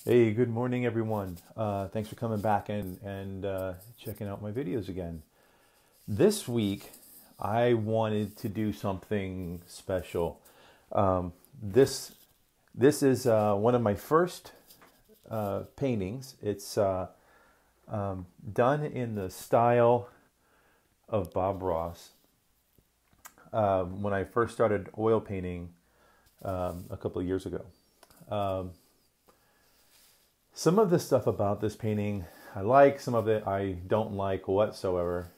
Hey, good morning, everyone. Thanks for coming back and checking out my videos again. This week, I wanted to do something special. Um, this this is one of my first paintings. It's done in the style of Bob Ross. When I first started oil painting a couple of years ago. Um, Some of the stuff about this painting I like, some of it I don't like whatsoever.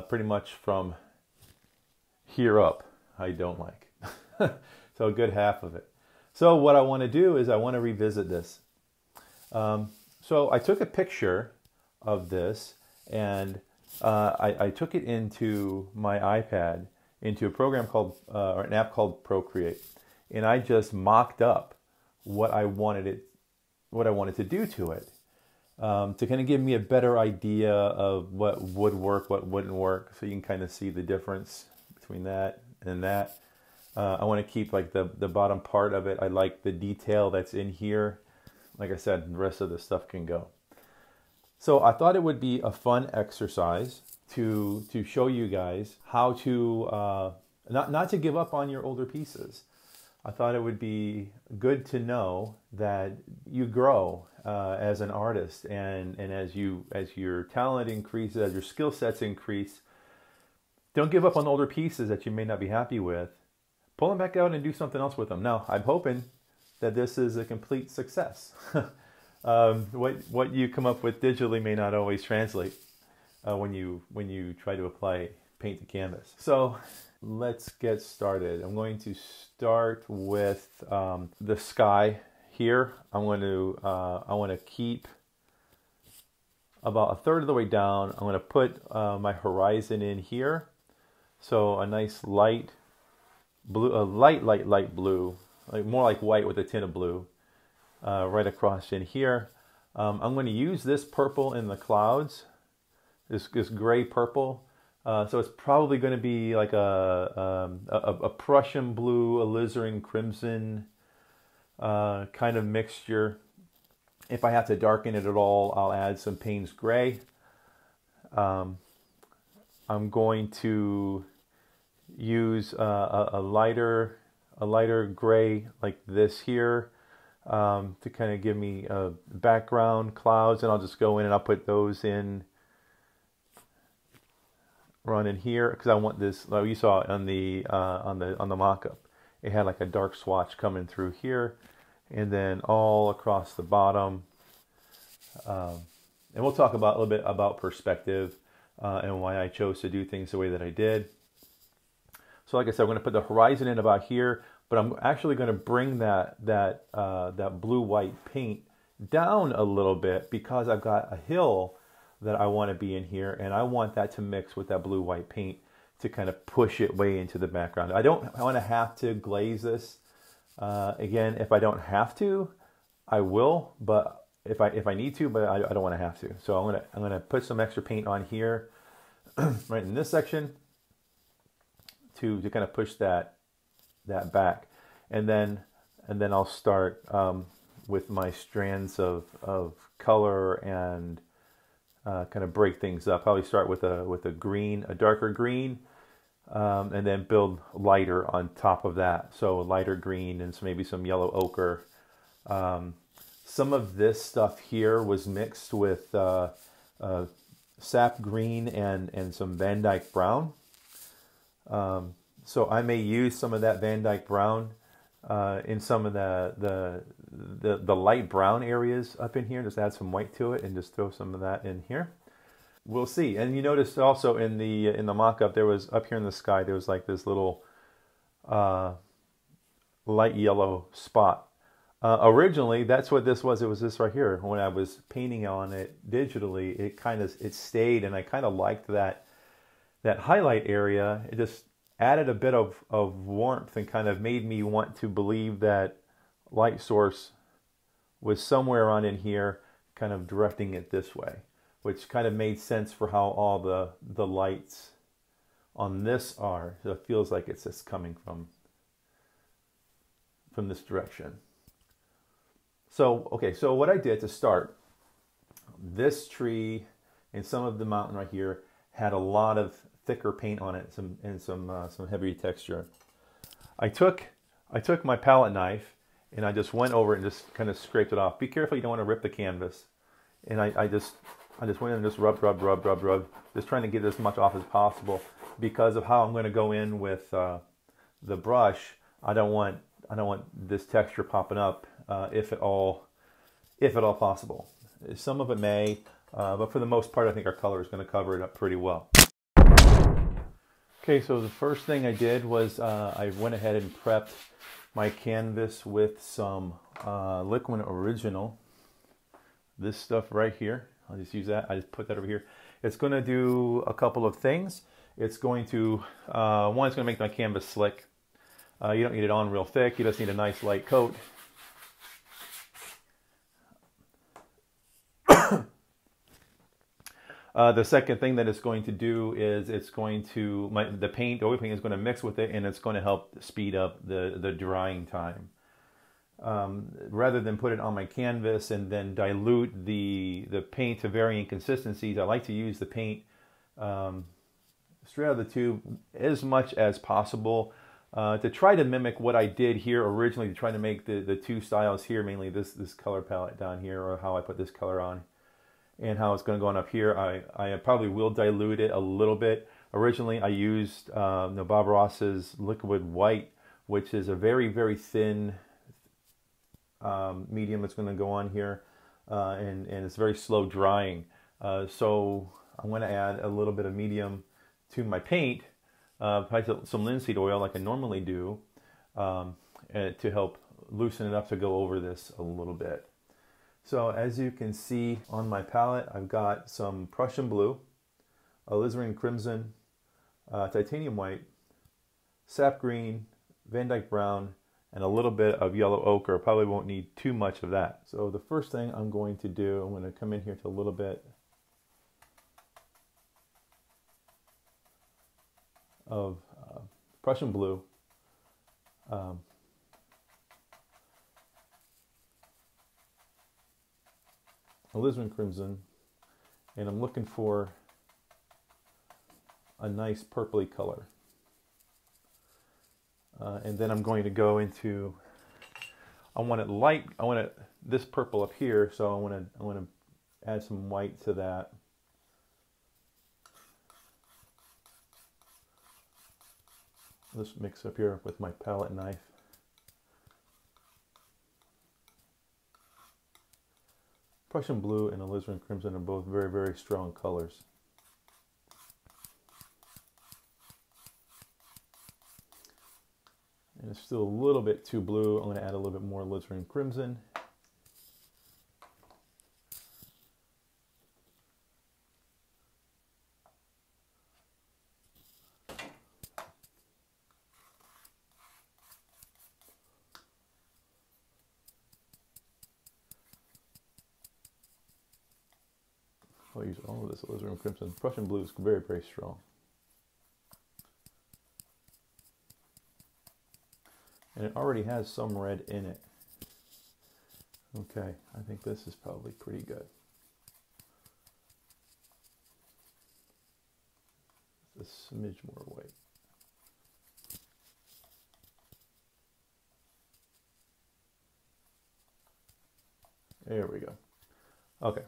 Pretty much from here up, I don't like. So a good half of it. So what I want to do is I want to revisit this. So I took a picture of this and I took it into my iPad, into a program called, or an app called Procreate. And I just mocked up what I wanted to do to it, to kind of give me a better idea of what would work, what wouldn't work, so you can kind of see the difference between that and that. I want to keep like the bottom part of it. I like the detail that's in here. Like I said, the rest of the stuff can go. So I thought it would be a fun exercise to show you guys how to not to give up on your older pieces. I thought it would be good to know that you grow as an artist, and as your talent increases, as your skill sets increase, don't give up on older pieces that you may not be happy with. Pull them back out and do something else with them. Now, I'm hoping that this is a complete success. What you come up with digitally may not always translate when you try to apply paint to canvas. So let's get started. I'm going to start with the sky here. I want to keep about a third of the way down. I'm going to put my horizon in here. So a nice light blue, a light blue, like more like white with a tint of blue, right across in here. I'm going to use this purple in the clouds, this gray purple. So it's probably going to be like a Prussian blue, alizarin crimson kind of mixture. If I have to darken it at all, I'll add some Payne's gray. I'm going to use a lighter gray like this here to kind of give me a background clouds, and I'll just go in and I'll put those in. Run in here because I want this. Like you saw on the mock-up, it had like a dark swatch coming through here, and then all across the bottom. And we'll talk about a little bit about perspective and why I chose to do things the way that I did. So, like I said, I'm going to put the horizon in about here, but I'm actually going to bring that blue-white paint down a little bit because I've got a hill that I want to be in here, and I want that to mix with that blue-white paint to kind of push it way into the background. I want to have to glaze this. Again, if I don't have to, I will, but if I need to, but I don't want to have to. So I'm gonna put some extra paint on here, right in this section, to kind of push that back, and then I'll start with my strands of color and kind of break things up. Probably start with a green, a darker green, and then build lighter on top of that. So lighter green and maybe some yellow ochre. Some of this stuff here was mixed with sap green and some Van Dyke brown. So I may use some of that Van Dyke brown in some of the light brown areas up in here. Just add some white to it and just throw some of that in here. We'll see. And you notice also in the mock-up, there was up here in the sky, there was like this little light yellow spot. Originally, that's what this was. It was this right here. When I was painting on it digitally, it stayed, and I kind of liked that highlight area. It just added a bit of warmth and kind of made me want to believe that light source was somewhere on in here, kind of directing it this way, which kind of made sense for how all the lights on this are. So it feels like it's just coming from this direction. So, okay, so what I did to start, this tree and some of the mountain right here had a lot of thicker paint on it, some heavy texture. I took my palette knife and I just went over it and just kind of scraped it off. Be careful, you don't want to rip the canvas. And I just went in and just rub, just trying to get as much off as possible because of how I'm going to go in with the brush. I don't want this texture popping up if at all possible. Some of it may, but for the most part, I think our color is going to cover it up pretty well. Okay, so the first thing I did was I went ahead and prepped my canvas with some Liquid Original. This stuff right here, I'll just use that. I just put that over here. It's going to do a couple of things. It's going to, one, it's going to make my canvas slick. You don't need it on real thick. You just need a nice light coat. The second thing that it's going to do is it's going to, the oil paint is going to mix with it, and it's going to help speed up the drying time. Rather than put it on my canvas and then dilute the paint to varying consistencies, I like to use the paint straight out of the tube as much as possible to try to mimic what I did here originally, to try to make the two styles here, mainly this color palette down here, or how I put this color on, and how it's going to go on up here. I probably will dilute it a little bit. Originally, I used Bob Ross's Liquid White, which is a very, very thin medium that's going to go on here, and it's very slow drying. So I'm going to add a little bit of medium to my paint, probably some linseed oil like I normally do, to help loosen it up to go over this a little bit. So as you can see on my palette, I've got some Prussian blue, alizarin crimson, titanium white, sap green, Van Dyke brown, and a little bit of yellow ochre. Probably won't need too much of that. So the first thing I'm going to do, I'm going to come in here to a little bit of Prussian blue, alizarin crimson, and I'm looking for a nice purpley color. And then I'm going to go into, I want it light, I want it this purple up here, so I want to add some white to that. Let's mix up here with my palette knife. Prussian blue and alizarin crimson are both very, very strong colors. And it's still a little bit too blue. I'm going to add a little bit more alizarin crimson. I'll use all of this alizarin crimson. Prussian blue is very, very strong. And it already has some red in it. Okay, I think this is probably pretty good. A smidge more white. There we go. Okay.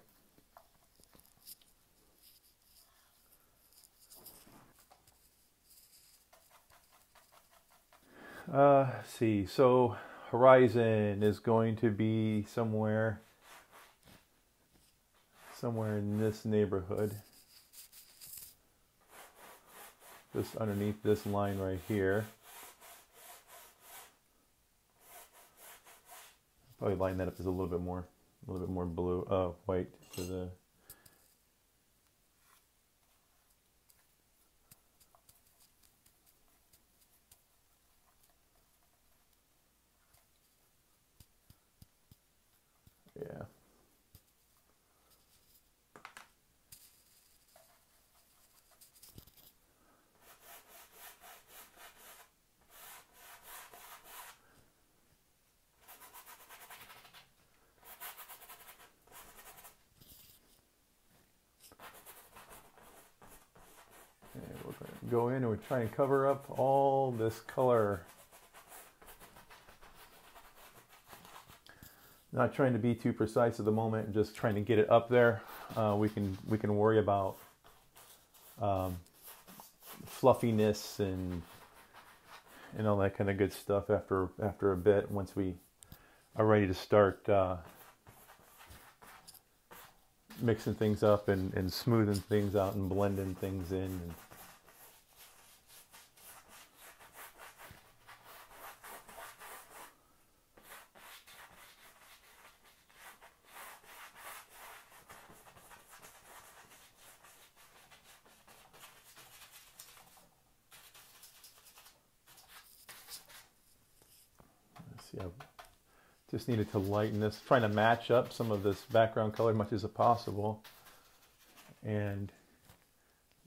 Let's see, so horizon is going to be somewhere in this neighborhood. Just underneath this line right here. Probably line that up as a little bit more blue, white to the. Yeah. go in and we're trying to cover up all this color. Not trying to be too precise at the moment, just trying to get it up there. We can worry about fluffiness and all that kind of good stuff after a bit, once we are ready to start mixing things up and smoothing things out and blending things in. I just needed to lighten this, trying to match up some of this background color as much as possible, and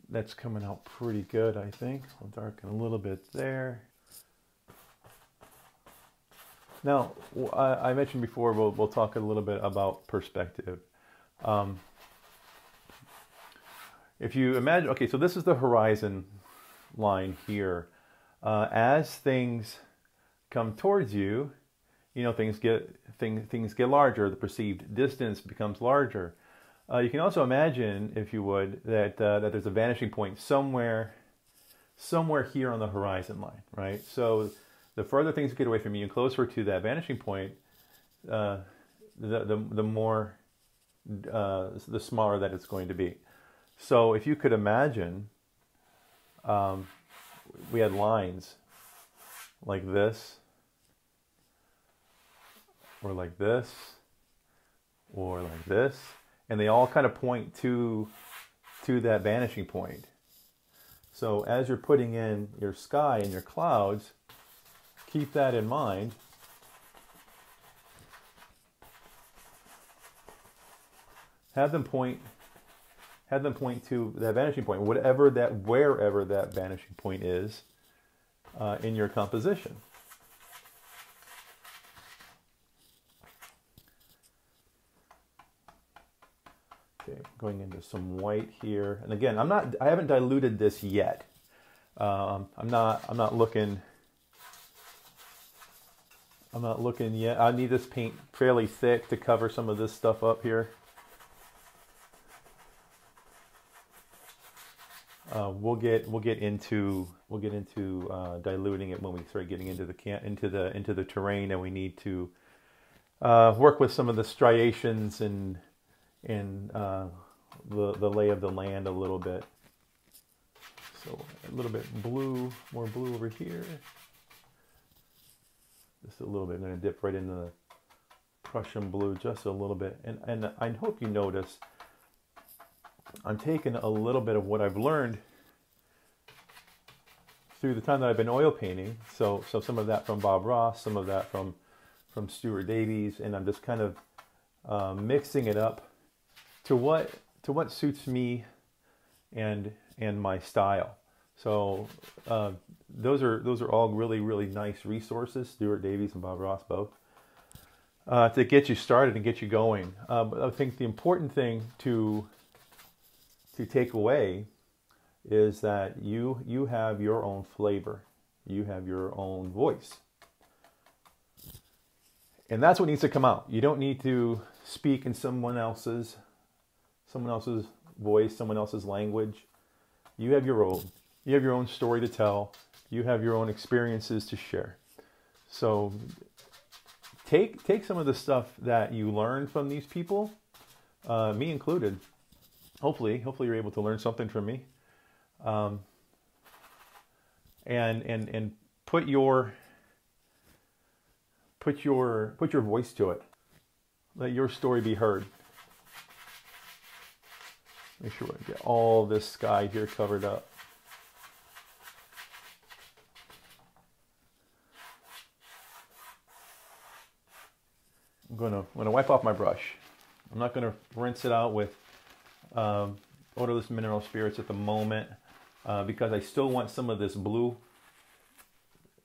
that's coming out pretty good, I think. I'll darken a little bit there. Now, I mentioned before, we'll talk a little bit about perspective. If you imagine, okay, so this is the horizon line here. As things come towards you, things get larger. The perceived distance becomes larger. You can also imagine, if you would, that there's a vanishing point somewhere here on the horizon line, right? So the further things get away from you and closer to that vanishing point, the smaller that it's going to be. So if you could imagine, we had lines like this, or like this, or like this, and they all kind of point to that vanishing point. So as you're putting in your sky and your clouds, keep that in mind. Have them point to that vanishing point, wherever that vanishing point is in your composition. Okay, going into some white here, and again, I haven't diluted this yet. I'm not looking yet. I need this paint fairly thick to cover some of this stuff up here. We'll get into diluting it when we start getting into the terrain, and we need to work with some of the striations and the lay of the land a little bit. So a little bit blue, more blue over here. Just a little bit. I'm going to dip right into the Prussian blue just a little bit. And I hope you notice I'm taking a little bit of what I've learned through the time that I've been oil painting. So some of that from Bob Ross, some of that from Stuart Davies, and I'm just kind of mixing it up to what suits me and my style. So those are all really, really nice resources, Stuart Davies and Bob Ross both, to get you started and get you going. But I think the important thing to take away is that you have your own flavor, you have your own voice, and that's what needs to come out. You don't need to speak in someone else's voice, someone else's language. You have your own. You have your own story to tell. You have your own experiences to share. So take some of the stuff that you learned from these people, me included. Hopefully you're able to learn something from me, and put your voice to it. Let your story be heard. Make sure we get all this sky here covered up. I'm gonna wipe off my brush. I'm not gonna rinse it out with odorless mineral spirits at the moment, because I still want some of this blue,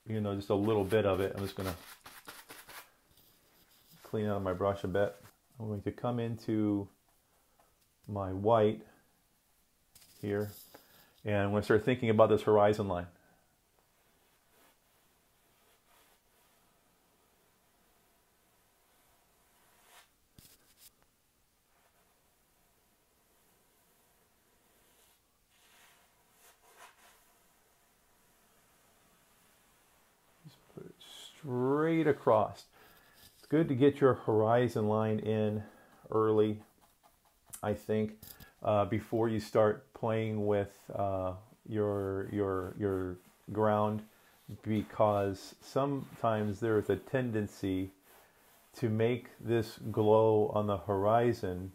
just a little bit of it. I'm just gonna clean out my brush a bit. I'm going to come into my white here, And I'm going to start thinking about this horizon line. Just put it straight across. It's good to get your horizon line in early, I think, before you start playing with your ground, because sometimes there is a tendency to make this glow on the horizon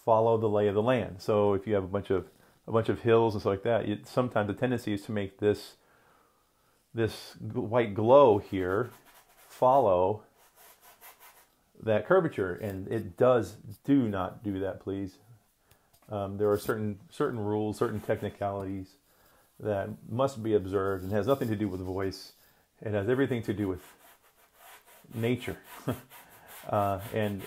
follow the lay of the land. So if you have a bunch of hills and stuff like that, sometimes the tendency is to make this white glow here follow that curvature, and it do not do that, please. There are certain rules, certain technicalities that must be observed, and has nothing to do with voice. It has everything to do with nature, and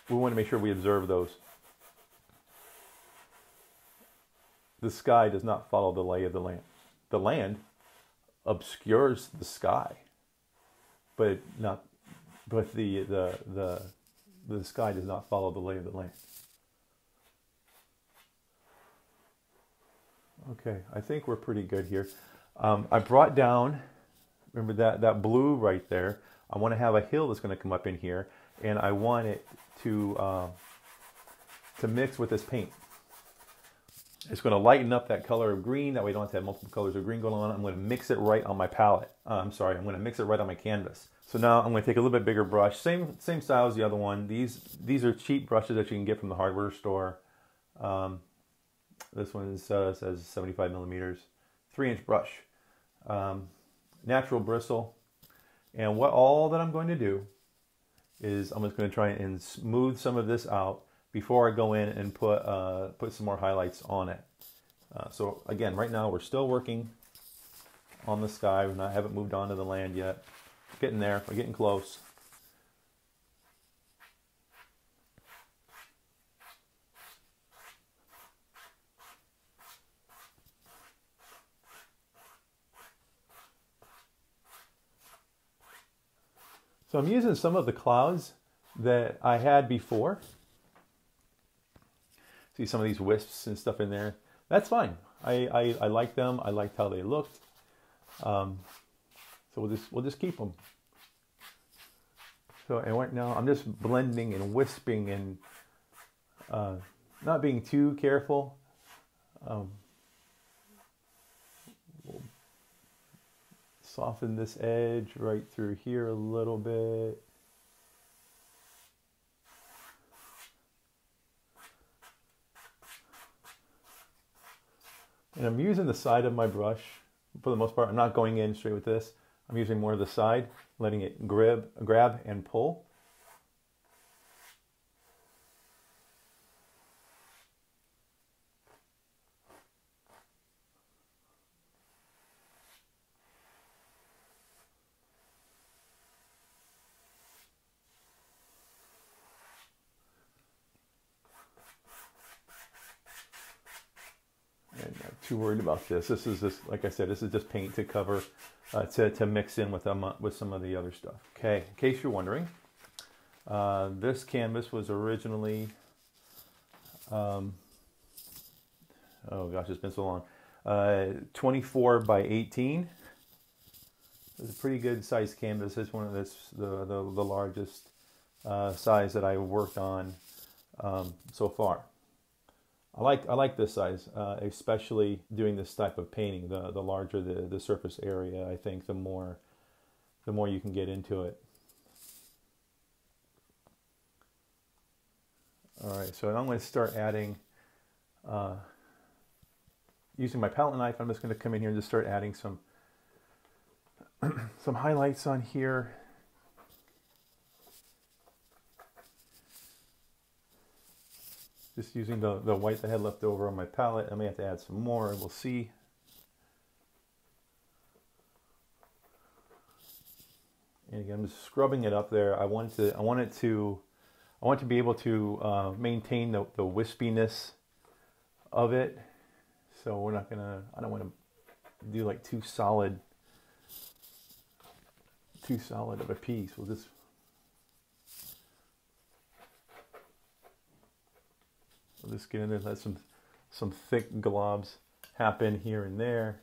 we want to make sure we observe those. The sky does not follow the lay of the land. The land obscures the sky, but the sky does not follow the lay of the land. Okay, I think we're pretty good here. I brought down, remember that blue right there. I want to have a hill that's going to come up in here, and I want it to mix with this paint. It's going to lighten up that color of green. That way I don't have to have multiple colors of green going on. I'm going to mix it right on my palette. I'm going to mix it right on my canvas. So now I'm going to take a little bit bigger brush. Same style as the other one. These are cheap brushes that you can get from the hardware store. This one says 75 millimeters, 3-inch brush, natural bristle. And all that I'm going to do is I'm just going to try and smooth some of this out before I go in and put some more highlights on it. So again, right now we're still working on the sky. We haven't moved on to the land yet. Getting there. We're getting close. So I'm using some of the clouds that I had before. See some of these wisps and stuff in there. That's fine. I like them. I liked how they looked. So we'll just keep them. So and right now I'm just blending and wisping and not being too careful. We'll soften this edge right through here a little bit. And I'm using the side of my brush for the most part. I'm not going in straight with this. I'm using more of the side, letting it grab and pull. And not too worried about this. This is just, like I said, this is just paint to cover, to mix in with some of the other stuff. Okay, in case you're wondering, this canvas was originally, oh gosh, it's been so long, 24 by 18. It's a pretty good size canvas. It's one of the largest size that I worked on so far. I like this size, especially doing this type of painting. The larger the surface area, I think, the more you can get into it. All right, so now I'm going to start adding, using my palette knife. I'm just going to come in here and just start adding some some highlights on here. Just using the white that I had left over on my palette. I may have to add some more, we'll see. And again, I'm just scrubbing it up there. I want to be able to maintain the wispiness of it. So we're not gonna, I don't want to do like too solid of a piece. We'll just get in there, let some thick globs happen here and there.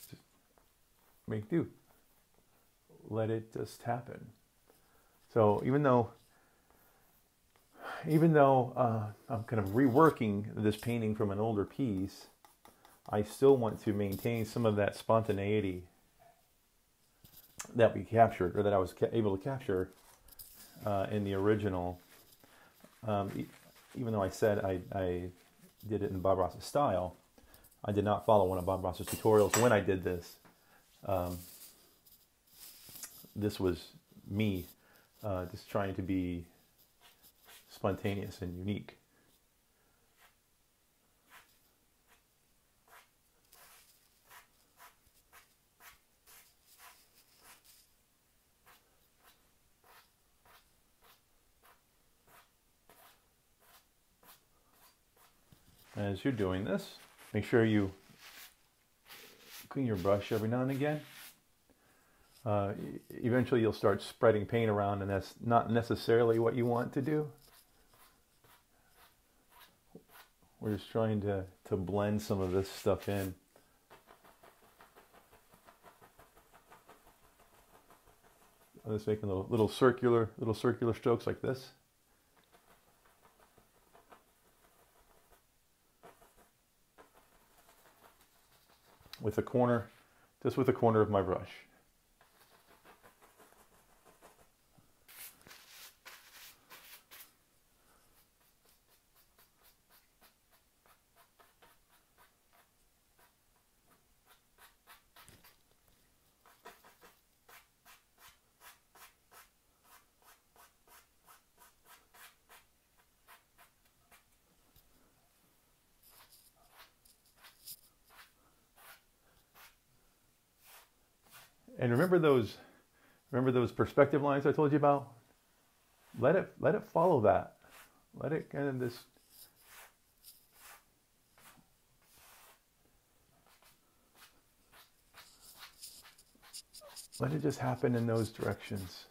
Just make do. Let it just happen. So even though I'm kind of reworking this painting from an older piece, I still want to maintain some of that spontaneity that we captured, or that I was able to capture in the original. Even though I said I did it in Bob Ross's style, I did not follow one of Bob Ross's tutorials when I did this. This was me just trying to be spontaneous and unique. As you're doing this, make sure you clean your brush every now and again. Eventually you'll start spreading paint around, and that's not necessarily what you want to do. We're just trying to blend some of this stuff in. I'm just making little circular strokes like this. With the corner, just with the corner of my brush. And remember those perspective lines I told you about? Let it follow that. Let it kind of just let it just happen in those directions.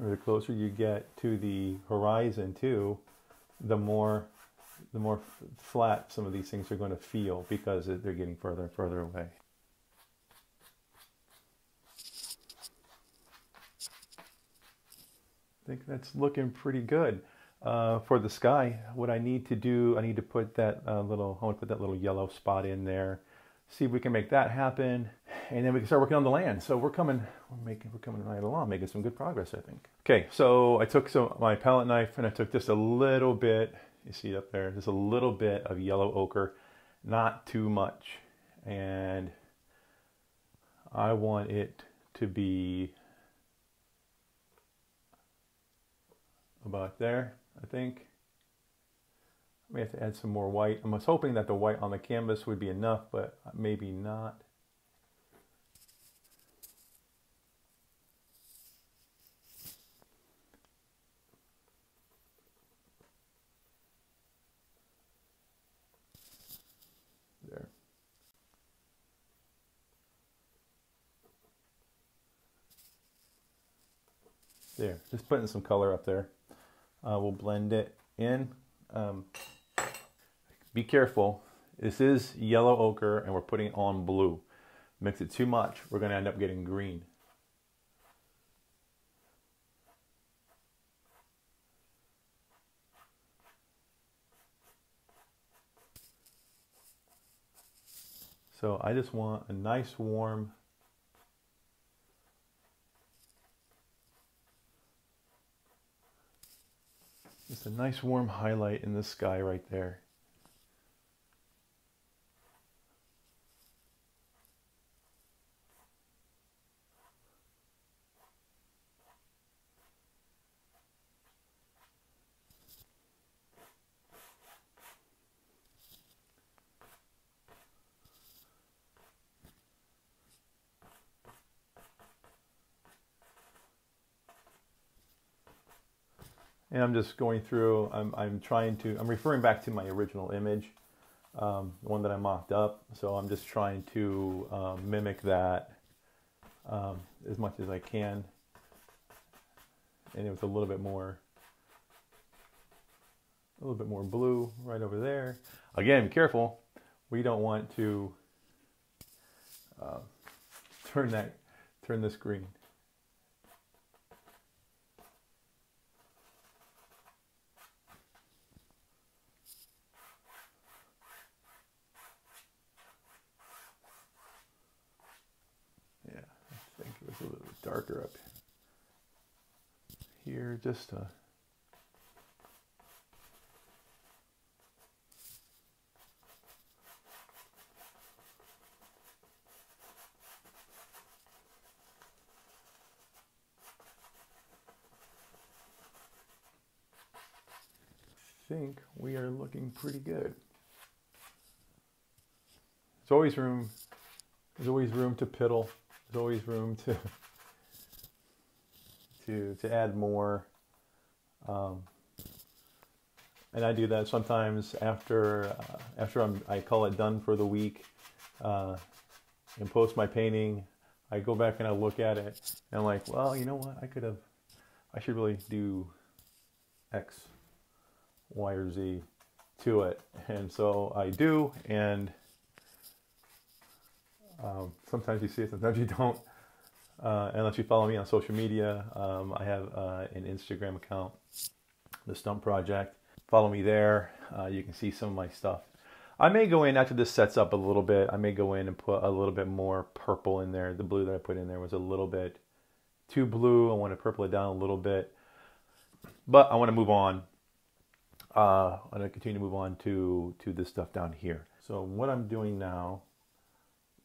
Or the closer you get to the horizon too, the more flat some of these things are going to feel, because they're getting further and further away. I think that's looking pretty good. For the sky, what I need to do, I need to put that I want to put that little yellow spot in there. See if we can make that happen, and then we can start working on the land. So we're coming right along, making some good progress, I think. Okay, so I took my palette knife and I took just a little bit. You see it up there, just a little bit of yellow ochre, not too much, and I want it to be about there, I think. I may have to add some more white. I was hoping that the white on the canvas would be enough, but maybe not. There. There, just putting some color up there. We'll blend it in. Be careful. This is yellow ochre and we're putting it on blue. Mix it too much, we're going to end up getting green. So I just want a nice warm highlight in the sky right there. And I'm just going through, I'm referring back to my original image, the one that I mocked up. So I'm just trying to mimic that as much as I can. And it was a little bit more blue right over there. Again, be careful. We don't want to turn this green. Yeah, I think it was a little darker up here, just to think we are looking pretty good. There's always room to piddle. There's always room to add more. And I do that sometimes after I call it done for the week and post my painting. I go back and I look at it and I'm like, well, you know what? I should really do X, Y, or Z to it. And so I do, and sometimes you see it, sometimes you don't. Unless you follow me on social media, I have an Instagram account, The Stump Project. Follow me there. You can see some of my stuff. I may go in, after this sets up a little bit, I may go in and put a little bit more purple in there. The blue that I put in there was a little bit too blue. I want to purple it down a little bit. But I want to move on. I'm going to continue to move on to this stuff down here. So what I'm doing now,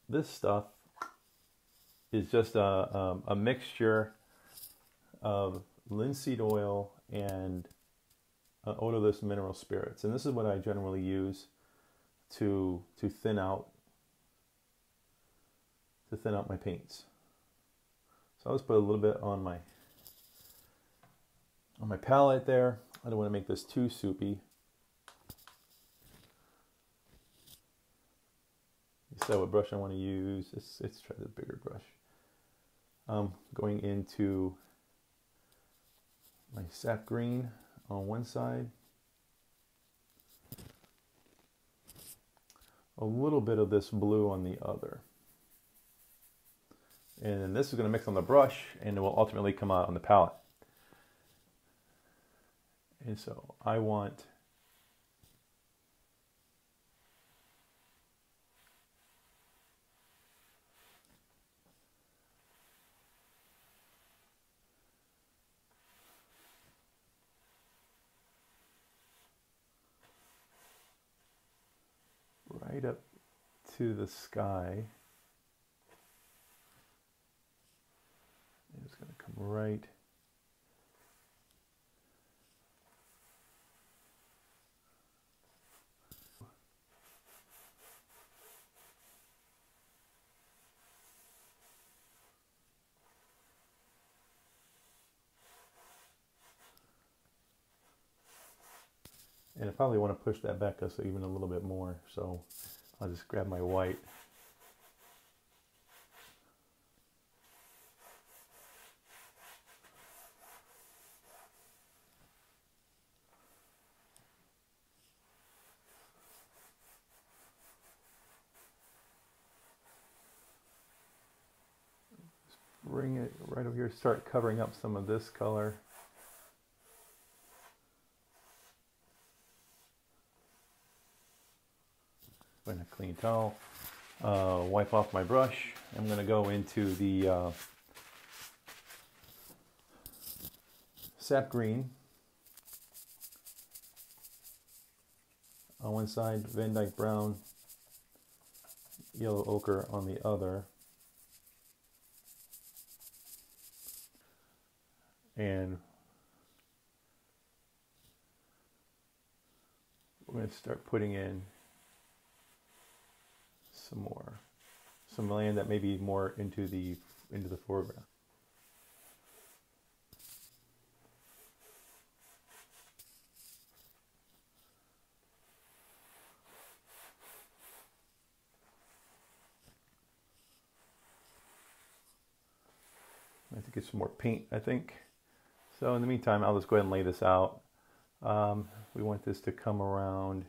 this stuff is just a mixture of linseed oil and odorless mineral spirits. And this is what I generally use to thin out my paints. So I'll just put a little bit on my palette there. I don't want to make this too soupy. Decide what brush I want to use. Let's try the bigger brush. Going into my sap green on one side. A little bit of this blue on the other. And then this is going to mix on the brush and it will ultimately come out on the palette. And so I want right up to the sky. It's going to come right and I probably want to push that back just even a little bit more, so I'll just grab my white. Bring it right over here, start covering up some of this color. Going to clean towel, wipe off my brush. I'm going to go into the sap green on one side, Van Dyke brown, yellow ochre on the other. And we're going to start putting in some land that may be more into the foreground. have to get some more paint, I think. So in the meantime, I'll just go ahead and lay this out. We want this to come around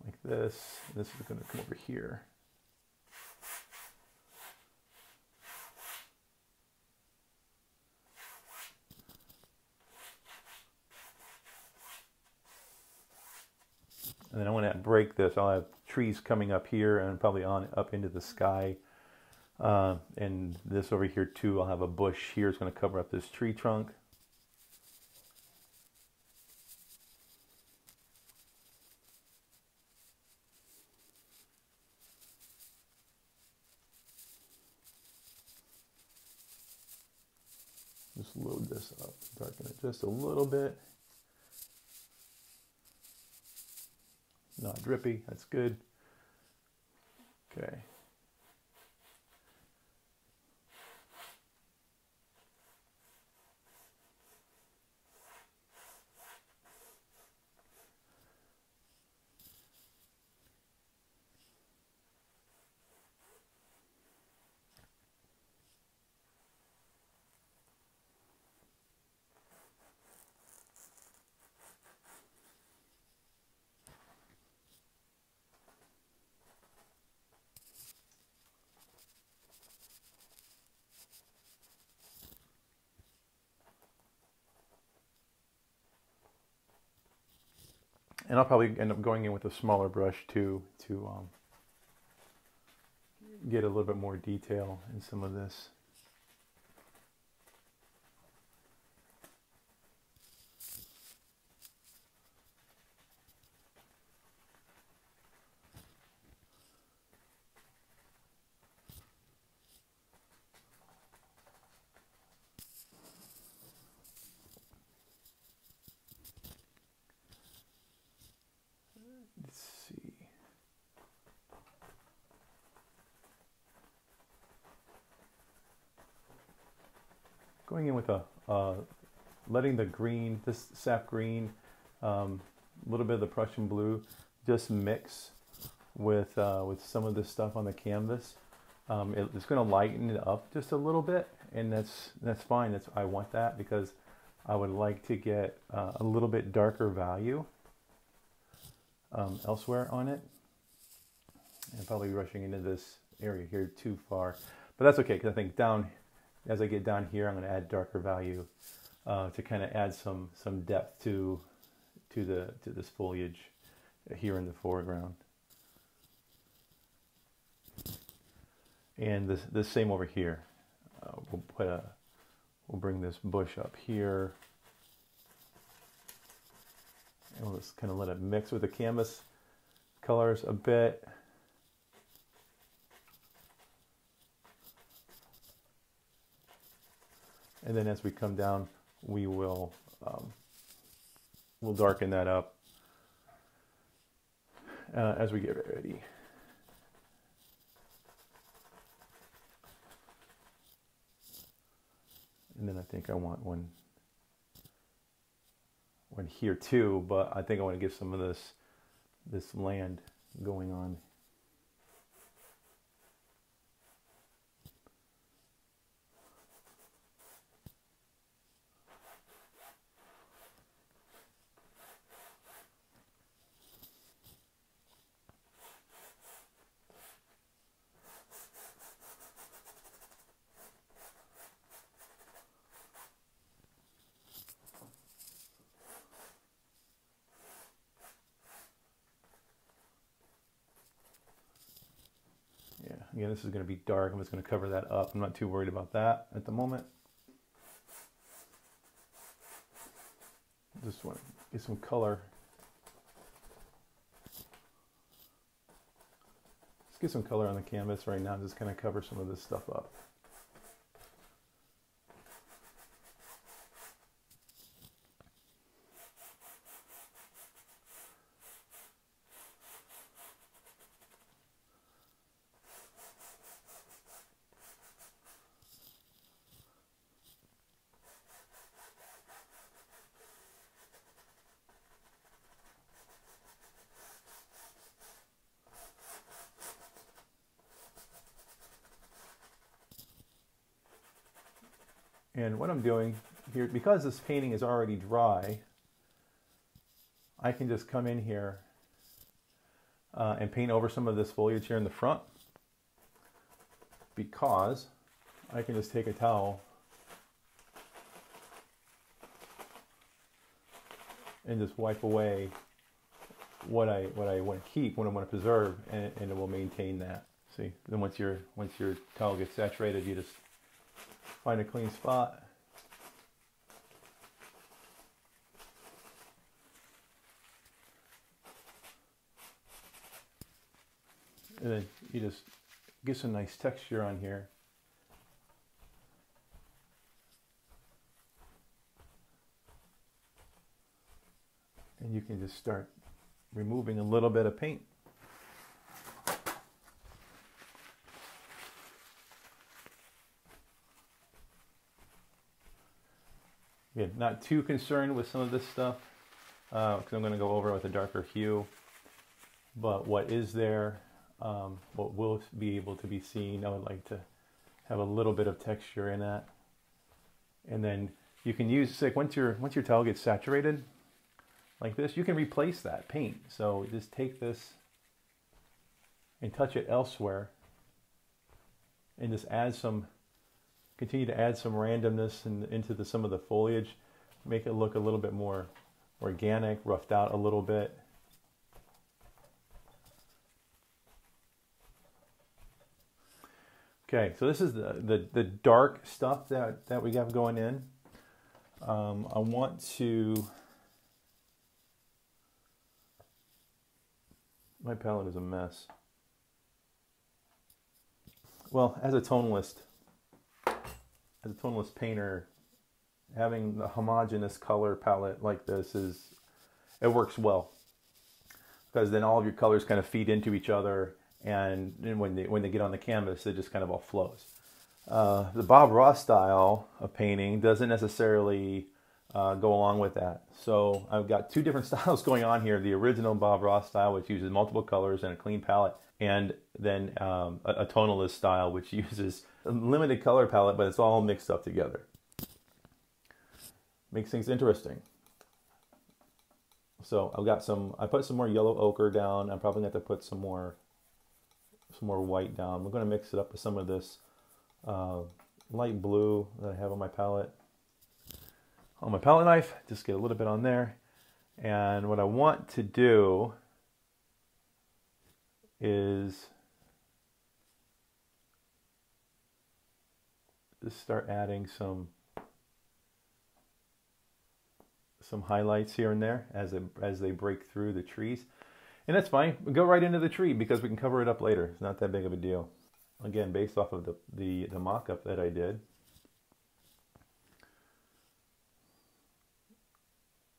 like this. This is going to come over here. And then I want to break this. I'll have trees coming up here and probably on up into the sky. And this over here too, I'll have a bush here. It's going to cover up this tree trunk. Just load this up, darken it just a little bit. Not drippy, that's good. Okay. And I'll probably end up going in with a smaller brush too to get a little bit more detail in some of this. Let's see. Going in with a letting the green, this sap green, a little bit of the Prussian blue, just mix with some of this stuff on the canvas. It's going to lighten it up just a little bit, and that's fine. I want that because I would like to get a little bit darker value elsewhere on it. And probably rushing into this area here too far, but that's okay because I think as I get down here, I'm going to add darker value to kind of add some depth to this foliage here in the foreground. And this same over here. We'll bring this bush up here, and we'll just kind of let it mix with the canvas colors a bit. And then as we come down, we will we'll darken that up as we get ready. And then I think I want one here too, but I think I want to get some of this land going on. Again, this is going to be dark. I'm just going to cover that up. I'm not too worried about that at the moment. Just want to get some color. Let's get some color on the canvas right now. Just kind of cover some of this stuff up. And what I'm doing here, because this painting is already dry, I can just come in here and paint over some of this foliage here in the front, because I can just take a towel and just wipe away what I want to keep, what I want to preserve, and it will maintain that. See, then once your towel gets saturated, you just find a clean spot. And then you just get some nice texture on here. And you can just start removing a little bit of paint. Yeah, not too concerned with some of this stuff because I'm going to go over it with a darker hue. But what is there, what will be able to be seen, I would like to have a little bit of texture in that. And then you can use, like once your towel gets saturated like this, you can replace that paint. So just take this and touch it elsewhere and just add some, continue to add some randomness into some of the foliage, make it look a little bit more organic, roughed out a little bit. Okay, so this is the dark stuff that we have going in. I want to, my palette is a mess. Well, as a tonalist painter, having a homogeneous color palette like this it works well, because then all of your colors kind of feed into each other, and then when they get on the canvas, it just kind of all flows. The Bob Ross style of painting doesn't necessarily go along with that. So I've got two different styles going on here. The original Bob Ross style, which uses multiple colors and a clean palette, and then a tonalist style, which uses a limited color palette, but it's all mixed up together. Makes things interesting. So I put some more yellow ochre down. I'm probably going to have to put some more white down. We're going to mix it up with some of this light blue that I have on my palette. On my palette knife, just get a little bit on there. And what I want to do is just start adding some highlights here and there as they break through the trees. And that's fine. We go right into the tree because we can cover it up later. It's not that big of a deal. Again, based off of the mock-up that I did.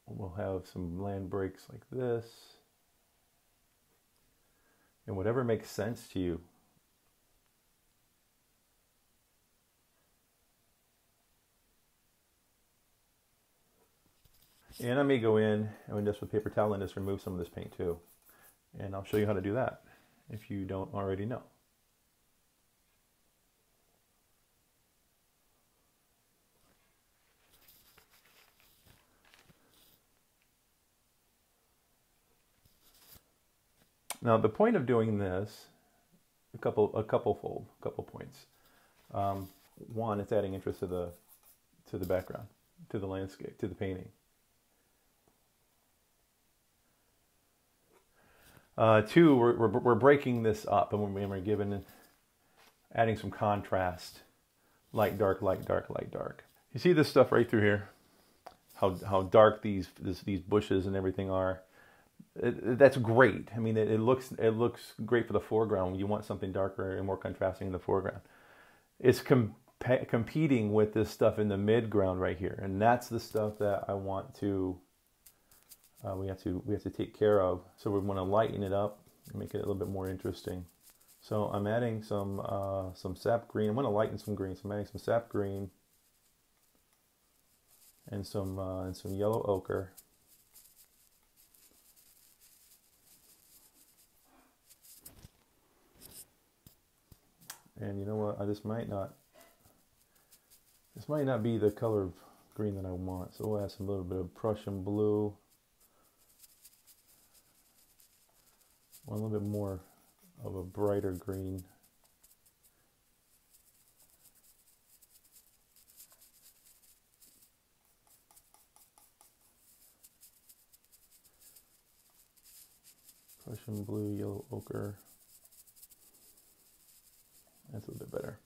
We'll have some land breaks like this. And whatever makes sense to you. And I may go in and just with paper towel and just remove some of this paint too. And I'll show you how to do that if you don't already know. Now the point of doing this, a couple points. One, it's adding interest to the background, to the landscape, to the painting. Two, we're breaking this up, and we're adding some contrast, light, dark, light, dark, light, dark. You see this stuff right through here? How dark these bushes and everything are. That's great. I mean, it looks great for the foreground. You want something darker and more contrasting in the foreground. It's competing with this stuff in the midground right here, and that's the stuff that I want to. We have to take care of. So we want to lighten it up and make it a little bit more interesting. So I'm adding some sap green. I'm going to lighten some green. So I'm adding some sap green and some yellow ochre. And you know what? I just might not. This might not be the color of green that I want, so we'll add some little bit of Prussian blue. Want a little bit more of a brighter green. Prussian blue, yellow ochre. That's a little bit better.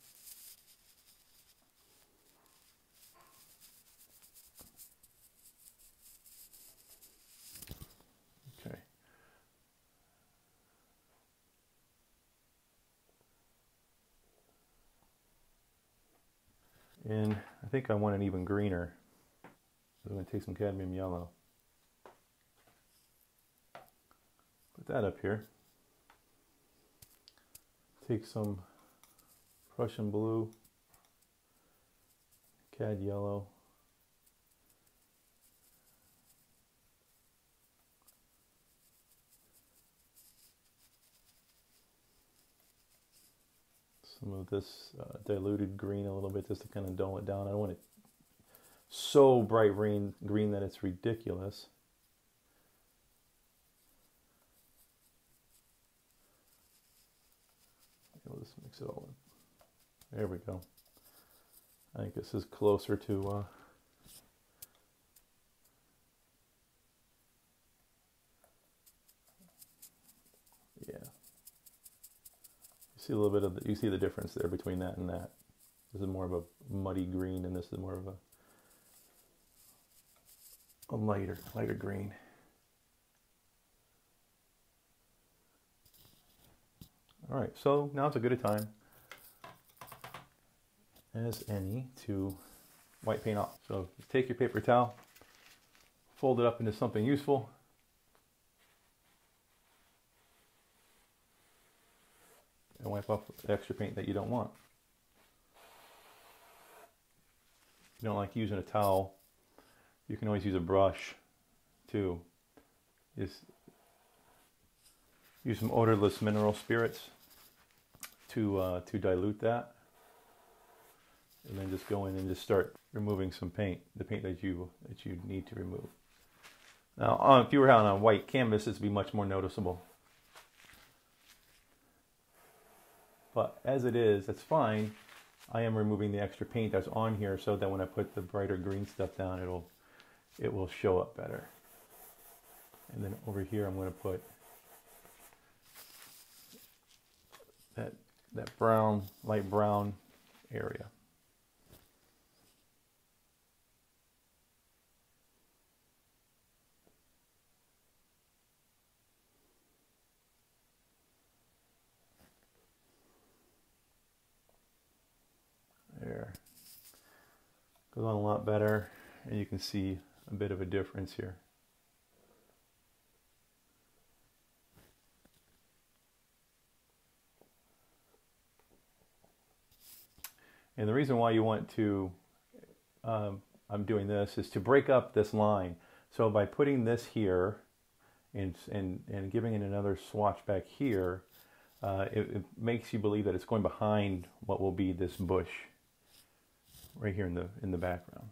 Okay. And I think I want it even greener. So I'm going to take some cadmium yellow. Put that up here. Take some Prussian blue, cad yellow. Some of this diluted green a little bit just to kind of dull it down. I don't want it so bright green that it's ridiculous. We'll just mix it all in. There we go. I think this is closer to yeah. You see a little bit of you see the difference there between that and that. This is more of a muddy green, and this is more of a lighter green. All right, so now it's a good a time as any to white paint off. So take your paper towel, fold it up into something useful, and wipe off the extra paint that you don't want. If you don't like using a towel, you can always use a brush too. Just use some odorless mineral spirits to dilute that, and then just go in and just start removing some paint, the paint that you need to remove. Now, if you were on a white canvas, this would be much more noticeable. But as it is, that's fine. I am removing the extra paint that's on here so that when I put the brighter green stuff down, it will show up better. And then over here, I'm going to put that brown, light brown area. There. Goes on a lot better, and you can see a bit of a difference here. And the reason why you want to, I'm doing this, is to break up this line. So by putting this here and giving it another swatch back here, it makes you believe that it's going behind what will be this bush right here in the background.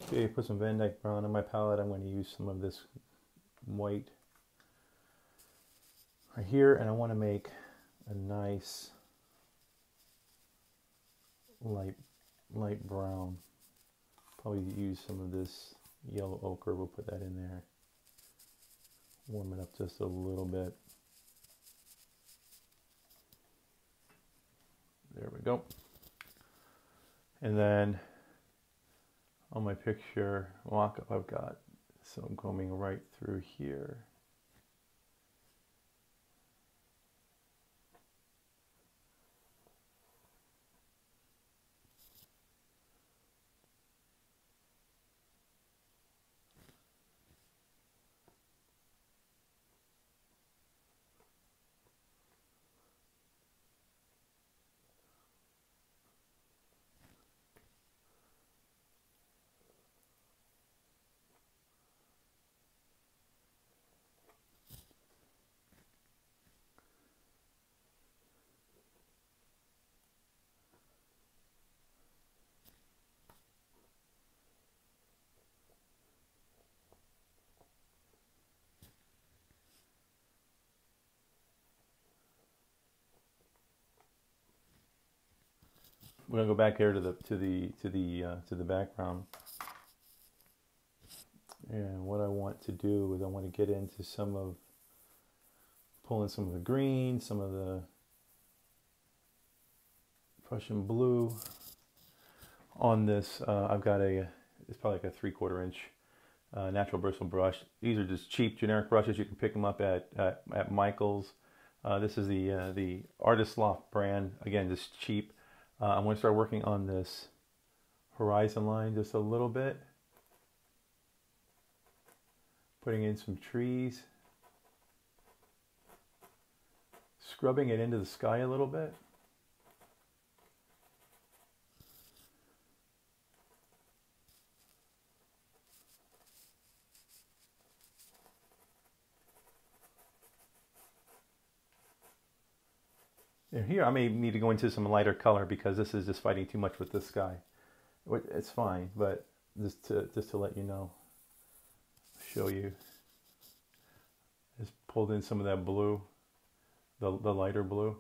Okay, put some Van Dyke brown on my palette. I'm going to use some of this white right here, and I want to make a nice light brown. Probably use some of this yellow ochre. We'll put that in there. Warm it up just a little bit. There we go. And then on my picture mock-up, I've got some coming right through here. we're gonna go back here to the background. And what I want to do is I want to get into pull in some of the green, some of the Prussian blue. On this, I've got it's probably like a 3/4 inch natural bristle brush. These are just cheap generic brushes. You can pick them up at Michael's. This is the Artist Loft brand. Again, just cheap. I'm going to start working on this horizon line just a little bit. Putting in some trees. Scrubbing it into the sky a little bit. And here I may need to go into some lighter color because this is just fighting too much with this sky. It's fine, but just to let you know, show you. Just pulled in some of that blue, the lighter blue.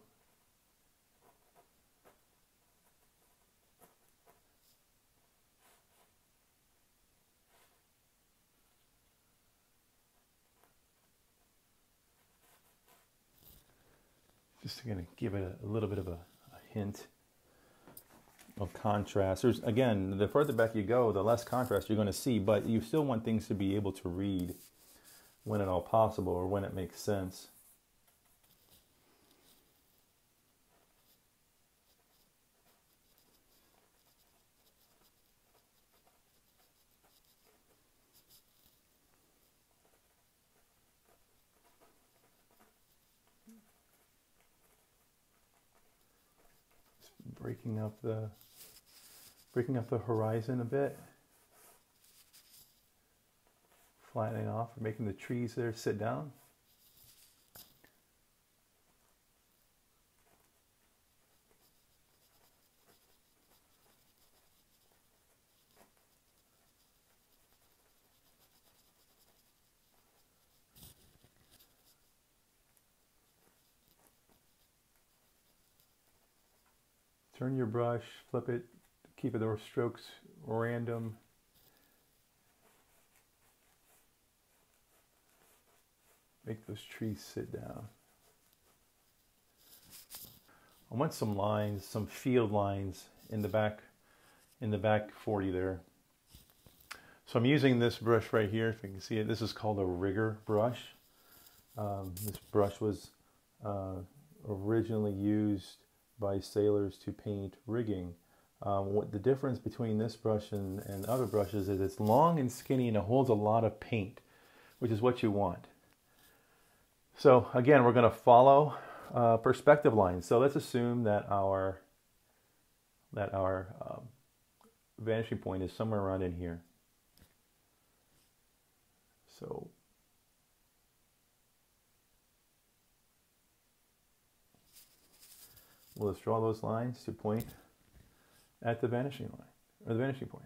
Just going to give it a little bit of a hint of contrast. There's, again, the further back you go, the less contrast you're going to see, but you still want things to be able to read when at all possible or when it makes sense. Breaking up the horizon a bit, flattening off, making the trees there sit down. Turn your brush, flip it, keep the strokes random. Make those trees sit down. I want some lines, some field lines in the back 40 there. So I'm using this brush right here, if you can see it. This is called a rigger brush. This brush was originally used by sailors to paint rigging. What the difference between this brush and other brushes is it's long and skinny and it holds a lot of paint, which is what you want. So again, we're going to follow perspective lines. So let's assume that our vanishing point is somewhere around in here. So we'll just draw those lines to point at the vanishing line, or the vanishing point.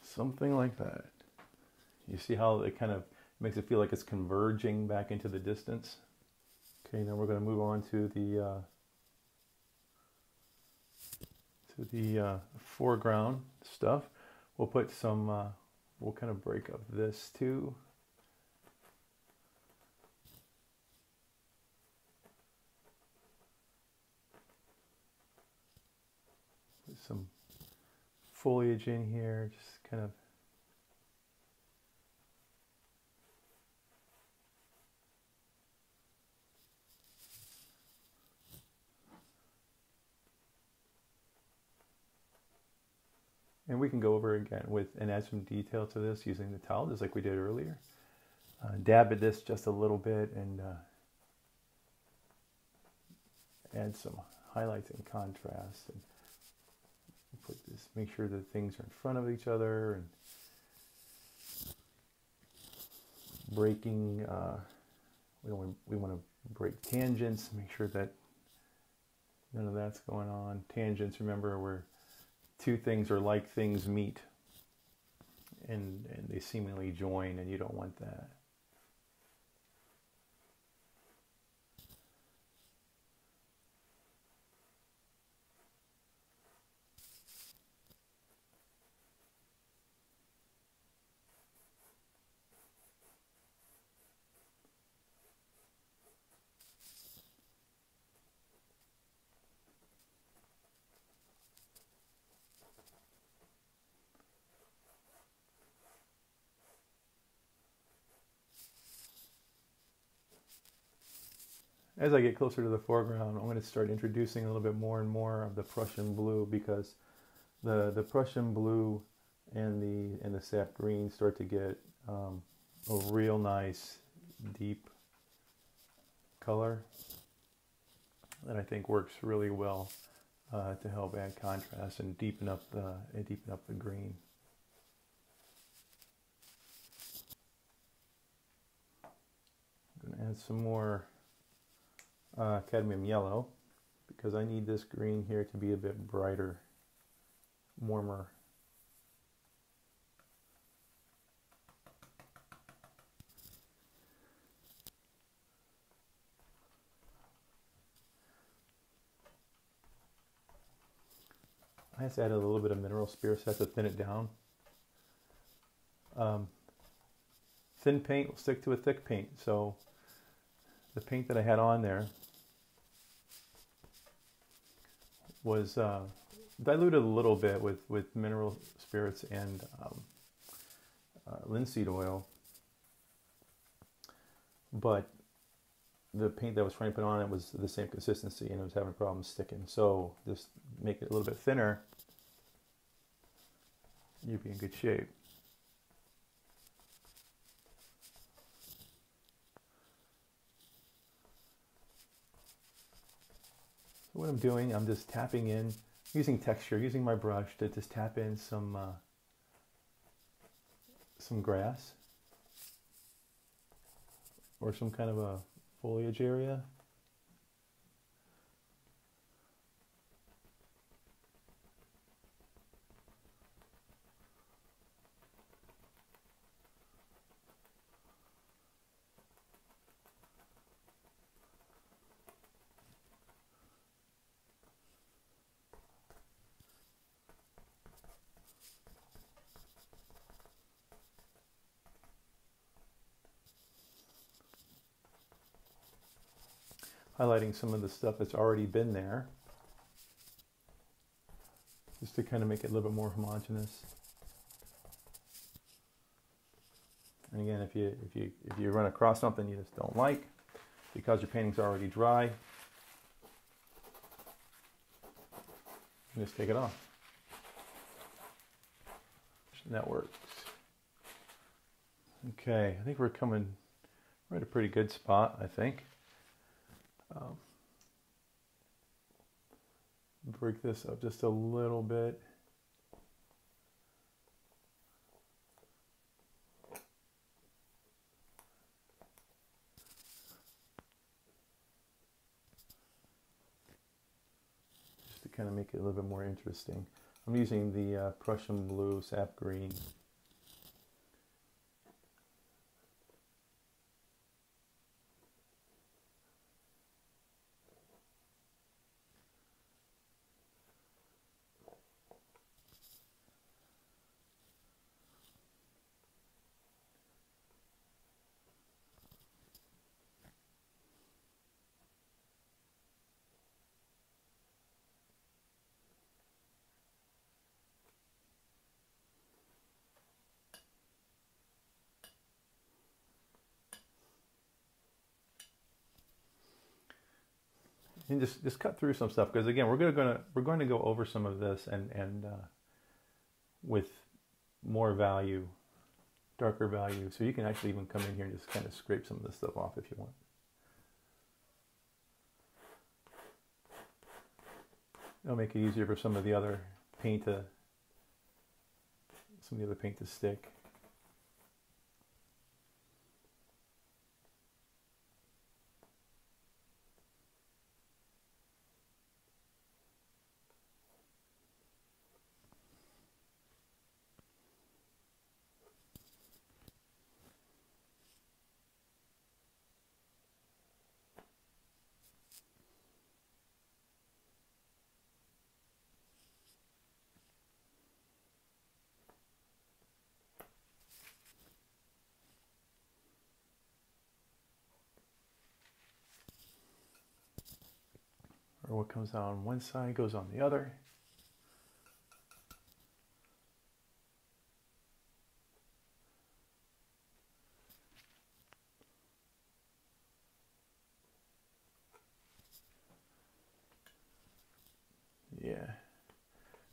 Something like that. You see how it kind of makes it feel like it's converging back into the distance? Okay, now we're going to move on to the foreground stuff. We'll put some, we'll kind of break up this too. Put some foliage in here, just kind of and we can go over again and add some detail to this using the towel, just like we did earlier. Dab at this just a little bit and add some highlights and contrast, and put this, make sure that things are in front of each other, and breaking, we want to break tangents, make sure that none of that's going on. Tangents, remember, where two things or like things meet and they seemingly join, and you don't want that. As I get closer to the foreground, I'm going to start introducing a little bit more and more of the Prussian blue, because the Prussian blue and the sap green start to get a real nice deep color that I think works really well to help add contrast and deepen up the green. I'm going to add some more cadmium yellow, because I need this green here to be a bit brighter, warmer. I just added a little bit of mineral spirits to thin it down. Thin paint will stick to a thick paint, so the paint that I had on there was diluted a little bit with mineral spirits and linseed oil, but the paint that I was trying to put on it was the same consistency, and it was having problems sticking. So just make it a little bit thinner, you'd be in good shape. So what I'm doing, I'm just tapping in, using texture, using my brush to just tap in some grass or some kind of a foliage area. Highlighting some of the stuff that's already been there, just to kind of make it a little bit more homogeneous. And again, if you run across something you just don't like, because your painting's already dry, you just take it off. And that works. Okay, I think we're at a pretty good spot, I think. Break this up just a little bit. Just to kind of make it a little bit more interesting. I'm using the Prussian blue sap green. And just cut through some stuff, because again, we're going to go over some of this and with more value, darker value. So you can actually even come in here and just kind of scrape some of this stuff off if you want. It'll make it easier for some of the other paint to stick. Or what comes out on one side goes on the other. Yeah.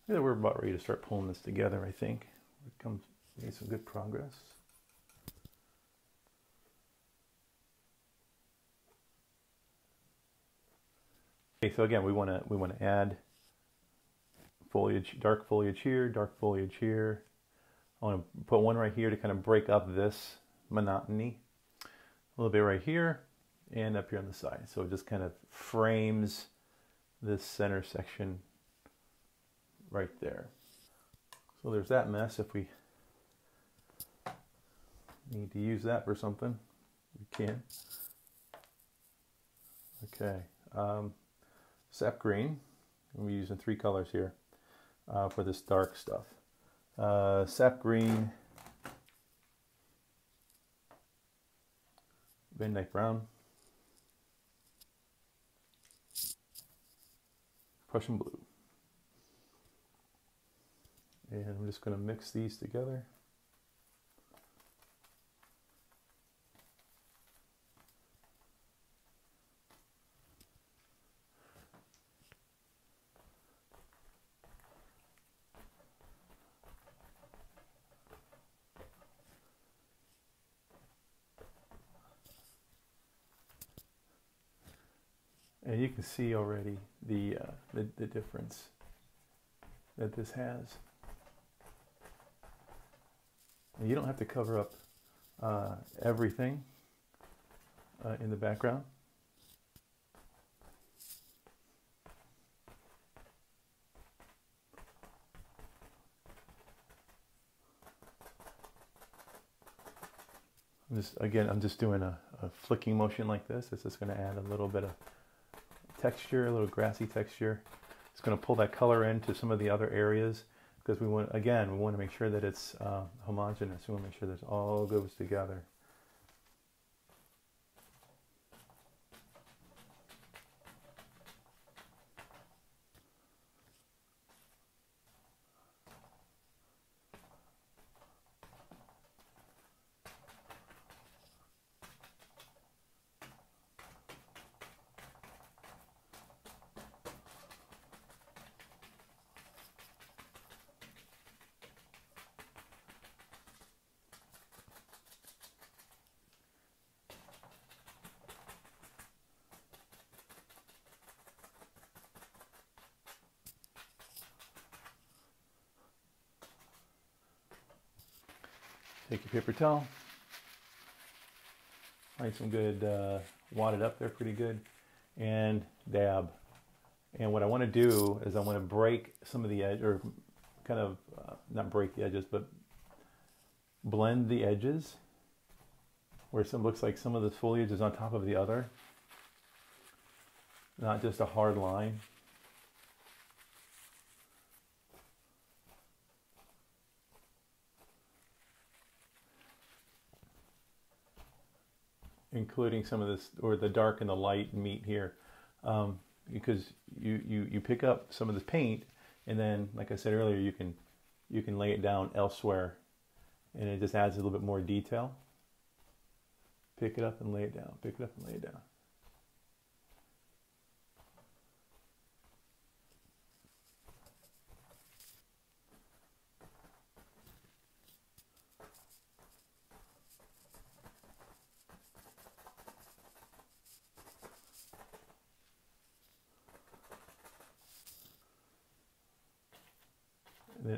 We're about ready to start pulling this together, I think. We made some good progress. Okay, so again, we want to add foliage, dark foliage here, dark foliage here. I want to put one right here to kind of break up this monotony. A little bit right here and up here on the side. So it just kind of frames this center section right there. So there's that mess. If we need to use that for something, we can. Okay. Sap green. We're using 3 colors here for this dark stuff. Sap green, Van Dyke brown, Prussian blue. And I'm just going to mix these together. And you can see already the difference that this has. And you don't have to cover up everything in the background. I'm just doing a flicking motion like this. It's just going to add a little bit of texture, a little grassy texture. It's going to pull that color into some of the other areas because we want to make sure that it's homogeneous. We want to make sure that it all goes together. Take your paper towel, find some good, wad it up there pretty good, and dab. And what I want to do is I want to break some of the edge, or kind of, not break the edges, but blend the edges where some looks like some of the foliage is on top of the other, not just a hard line. Including some of this, or the dark and the light meet here, because you pick up some of the paint, and then, like I said earlier, you can lay it down elsewhere, and it just adds a little bit more detail. Pick it up and lay it down. Pick it up and lay it down.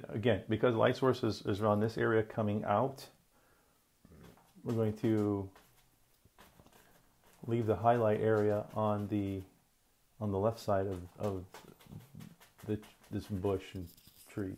again, because light source is around this area coming out, we're going to leave the highlight area on the left side of this bush and tree.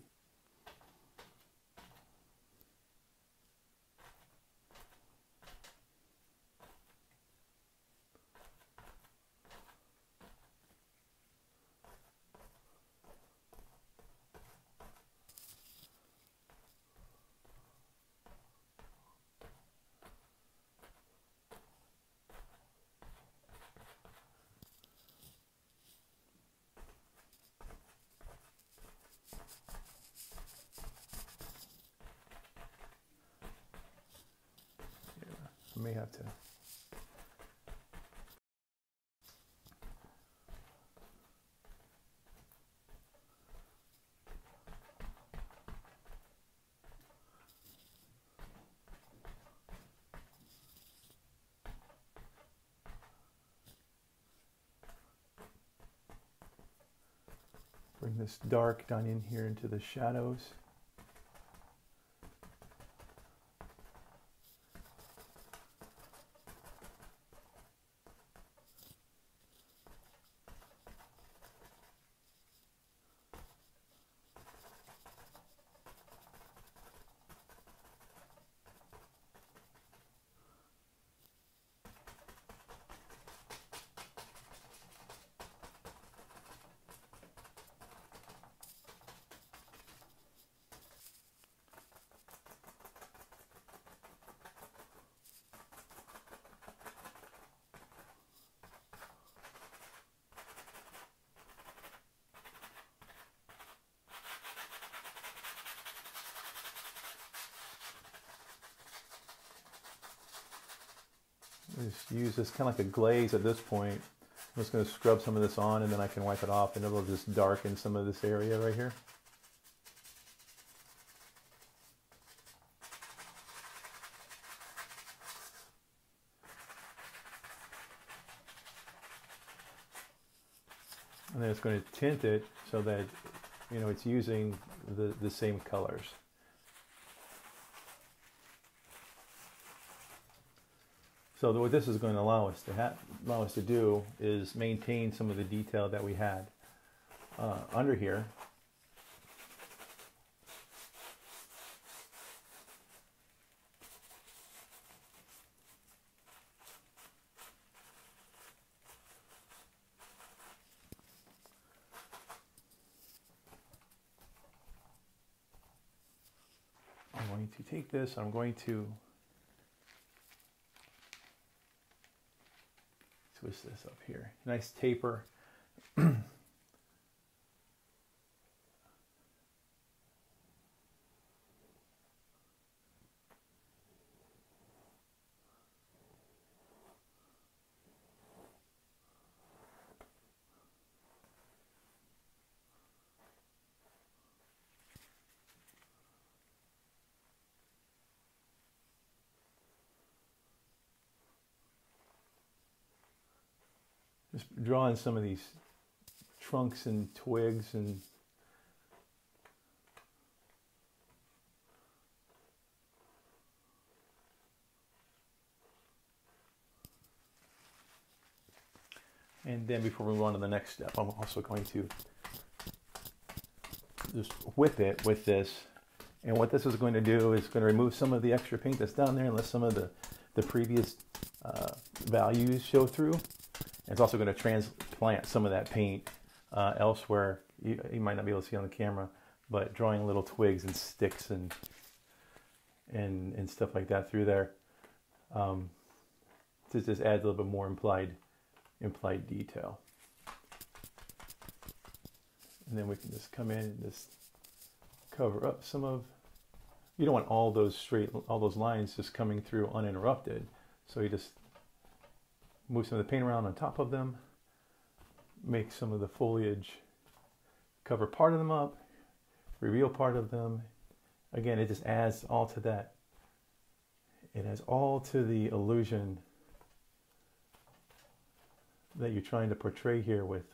I may have to. Bring this dark down in here into the shadows. Just use this kind of like a glaze at this point. I'm just going to scrub some of this on and then I can wipe it off and it'll just darken some of this area right here. And then it's going to tint it so that, you know, it's using the same colors. So what this is going to allow us to do is maintain some of the detail that we had under here. I'm going to take this, I'm going to twist this up here. Nice taper. Just drawing some of these trunks and twigs and then before we move on to the next step, I'm also going to just whip it with this. And what this is going to do is going to remove some of the extra paint that's down there and let some of the previous values show through. And it's also going to transplant some of that paint elsewhere. You might not be able to see on the camera, but drawing little twigs and sticks and stuff like that through there to just add a little bit more implied detail. And then we can just come in and just cover up some of. You don't want all those lines just coming through uninterrupted. So you just move some of the paint around on top of them, make some of the foliage cover part of them up, reveal part of them. Again, it just adds all to that. It adds all to the illusion that you're trying to portray here with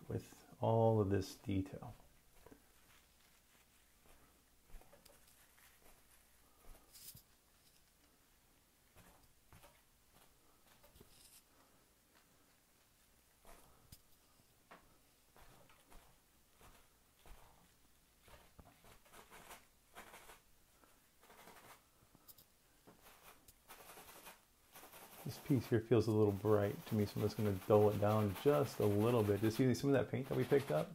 all of this detail. This piece here feels a little bright to me, so I'm just going to dull it down just a little bit. Just using some of that paint that we picked up.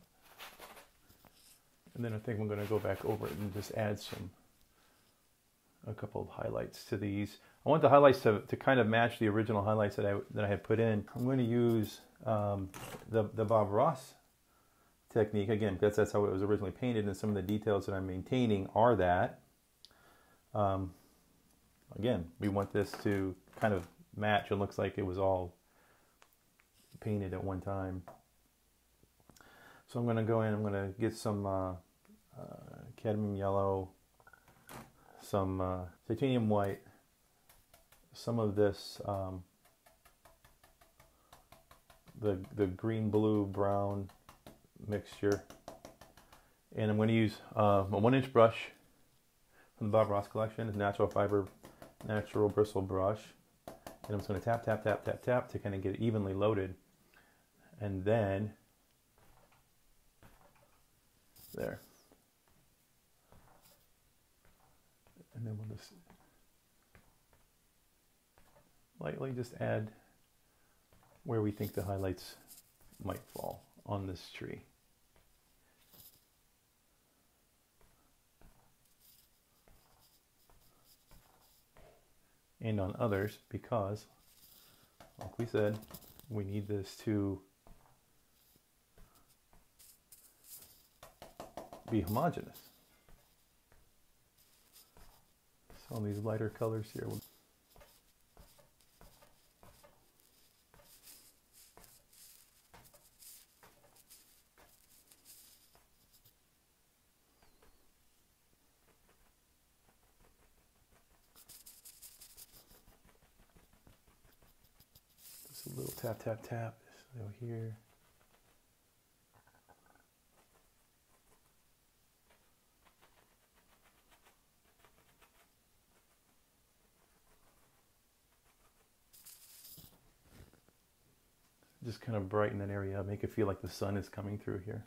And then I think I'm going to go back over it and just add a couple of highlights to these. I want the highlights to kind of match the original highlights that I had put in. I'm going to use the Bob Ross technique again, because that's how it was originally painted, and some of the details that I'm maintaining are that. Again, we want this to kind of match. It looks like it was all painted at one time. So I'm going to go in, I'm going to get some cadmium yellow, some titanium white, some of this, the green, blue, brown mixture. And I'm going to use a 1-inch brush from the Bob Ross collection, a natural fiber, natural bristle brush. And I'm just going to tap, tap, tap, tap, tap to kind of get it evenly loaded. And then, there. And then we'll just lightly just add where we think the highlights might fall on this tree. And on others, because, like we said, we need this to be homogeneous. So on these lighter colors here, just a little tap, tap, tap, so here. Just kind of brighten that area up, make it feel like the sun is coming through here.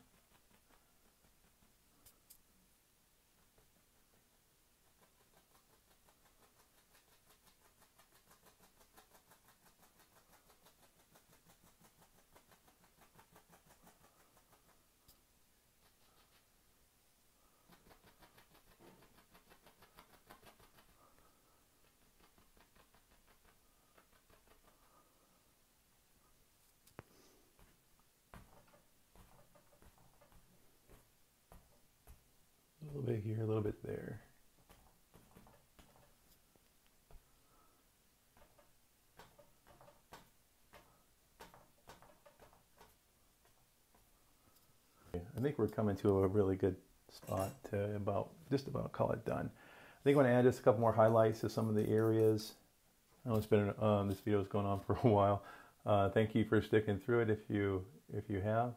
A little bit here, a little bit there. I think we're coming to a really good spot to just about call it done. I think I'm going to add just a couple more highlights to some of the areas. I know it's been this video is going on for a while. Thank you for sticking through it if you have.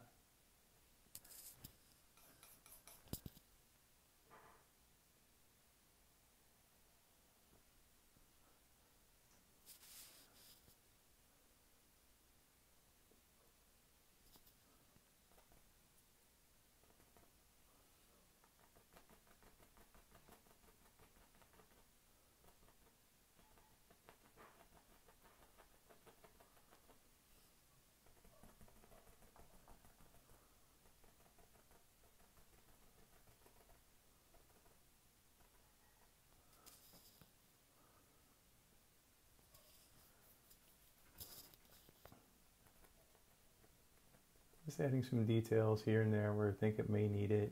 Just adding some details here and there where I think it may need it.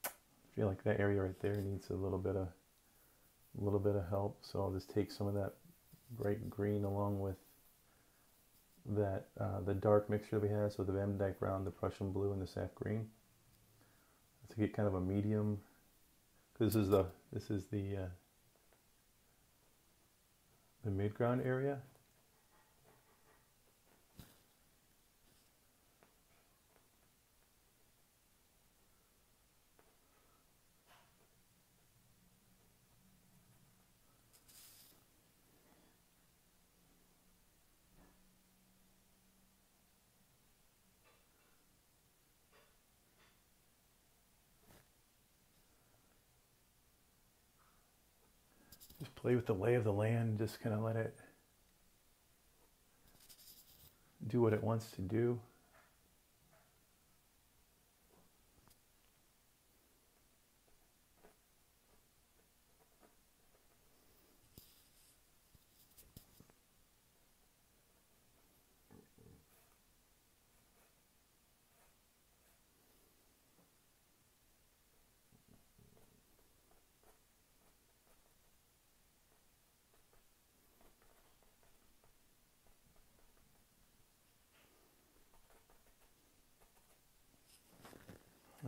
I feel like that area right there needs a little bit of help, so I'll just take some of that bright green along with that the dark mixture that we had, so the Van Dyke brown, the Prussian blue, and the sap green, to get kind of a medium. Because this is the mid-ground area. play with the lay of the land, just kind of let it do what it wants to do.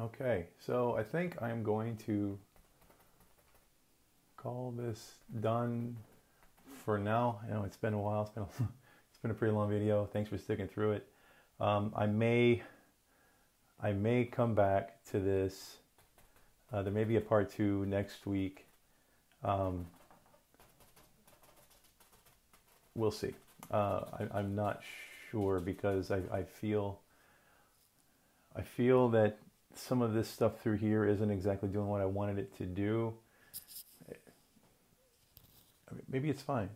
Okay, so I think I'm going to call this done for now. I know it's been a while. It's been a pretty long video. Thanks for sticking through it. I may come back to this. There may be a part 2 next week. We'll see. I'm not sure because I feel that some of this stuff through here isn't exactly doing what I wanted it to do. I mean, maybe it's fine.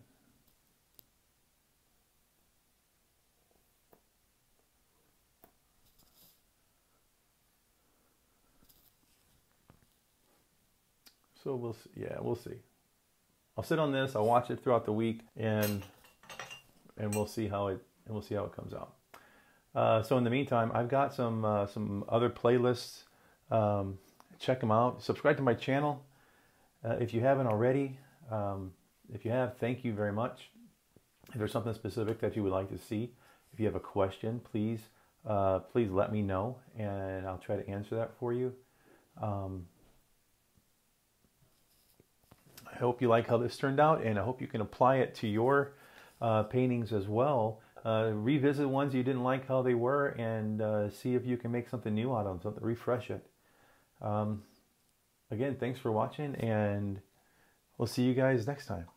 So we'll see. Yeah, we'll see. I'll sit on this. I'll watch it throughout the week, and we'll see how it comes out. So in the meantime, I've got some other playlists. Check them out. Subscribe to my channel if you haven't already. If you have, thank you very much. If there's something specific that you would like to see, if you have a question, please let me know, and I'll try to answer that for you. I hope you like how this turned out, and I hope you can apply it to your paintings as well. Revisit ones you didn't like how they were, and see if you can make something new out of them, something, refresh it. Again, thanks for watching, and we'll see you guys next time.